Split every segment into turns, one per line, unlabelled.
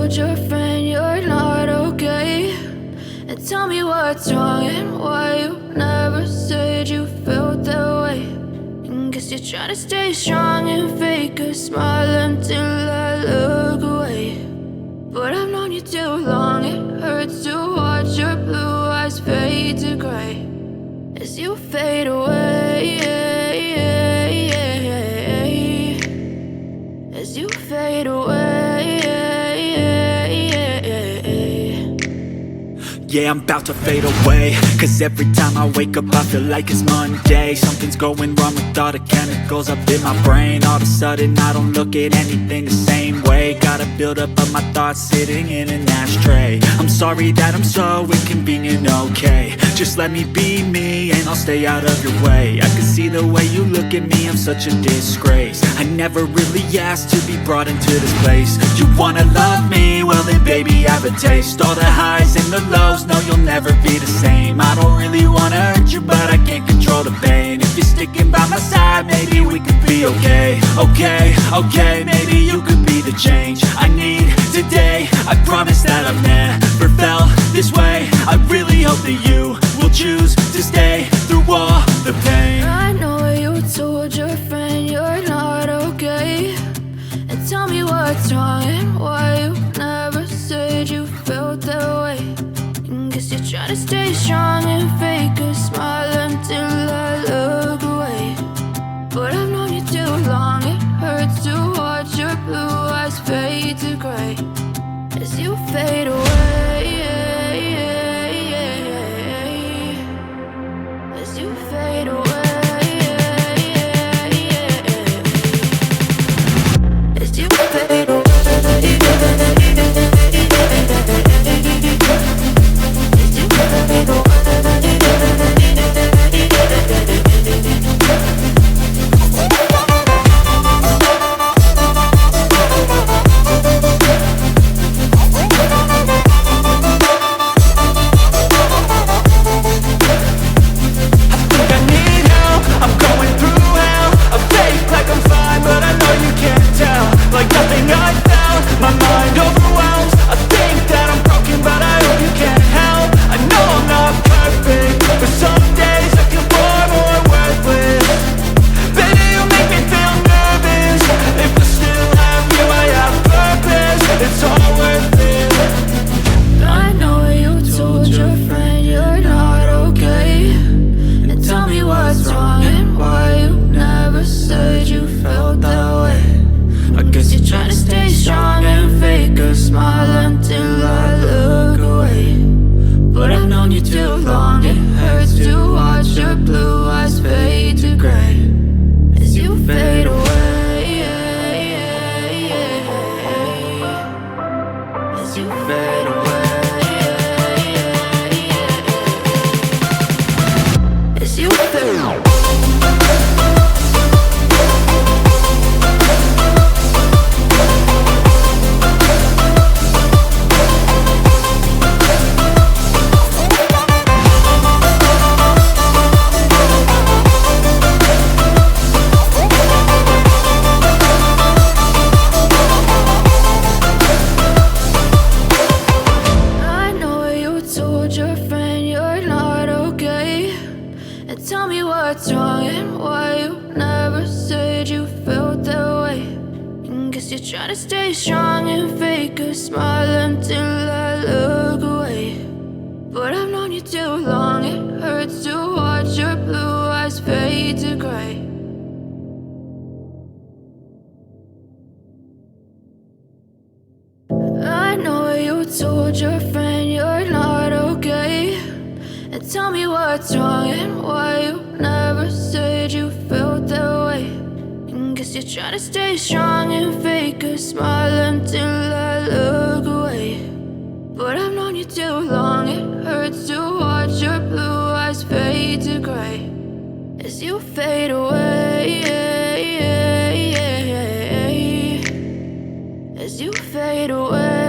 told your friend you're not okay? And tell me what's wrong and why you never said you felt that way. And guess you're trying to stay strong and fake a smile until I look away. But I've known you too long, it hurts to watch your blue eyes fade to gray as you fade away, as you fade away.
Yeah, I'm about to fade away, cause every time I wake up I feel like it's Monday. Something's going wrong with all the chemicals up in my brain. All of a sudden I don't look at anything the same way. Gotta build up of my thoughts sitting in an ashtray. I'm sorry that I'm so inconvenient, okay? Just let me be me and I'll stay out of your way. I can see the way you look at me, I'm such a disgrace. I never really asked to be brought into this place. You wanna love me? Well then baby have a taste. All the highs and the lows, no, you'll never be the same. I don't really wanna hurt you, but I can't control the pain. If you're sticking by my side, maybe we could be okay. Okay, maybe you could be the change I need today. I promise that I've never felt this way. I really hope that you will choose to stay through all the pain.
I know you told your friend you're not okay. And tell me what's wrong and why you never said you felt that way. Guess you're trying to stay strong and fake a smile until I look away. But I've known you too long, it hurts to watch your blue eyes fade to gray as you fade away, as you fade away, as you fade away. Told your friend you're not okay. And tell me what's wrong and why you never said you felt that way. And guess you're trying to stay strong and fake a smile until I look away. But I've known you too long, it hurts to watch your blue eyes fade to gray as you fade away, as you fade away.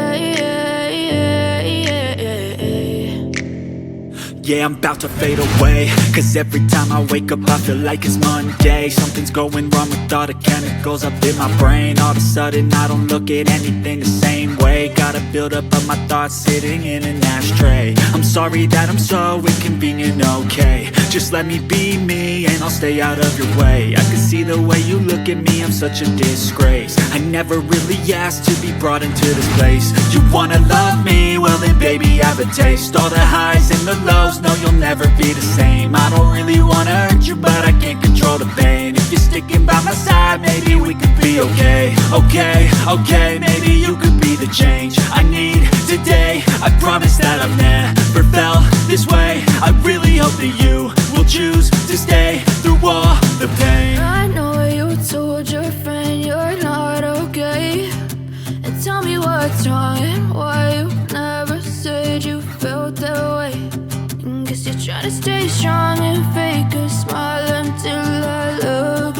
Yeah, I'm about to fade away, cause every time I wake up I feel like it's Monday. Something's going wrong with all the chemicals up in my brain. All of a sudden I don't look at anything the same way. Gotta buildup of my thoughts sitting in an ashtray. I'm sorry that I'm so inconvenient, okay. Just let me be me and I'll stay out of your way. I can see the way you look at me, I'm such a disgrace. I never really asked to be brought into this place. You wanna love me? Well then baby, have a taste. All the highs and the lows, no you'll never be the same. I don't really wanna hurt you, but I can't control the pain. If you're sticking by my side, maybe we could be okay. Okay, okay, maybe you could be the change I need today. I promise that I've never felt this way. I really hope that you will choose to stay through all the pain.
I know you told your friend you're not okay, and tell me what's wrong and why you never said you felt that way. And guess you're trying to stay strong and fake a smile until I look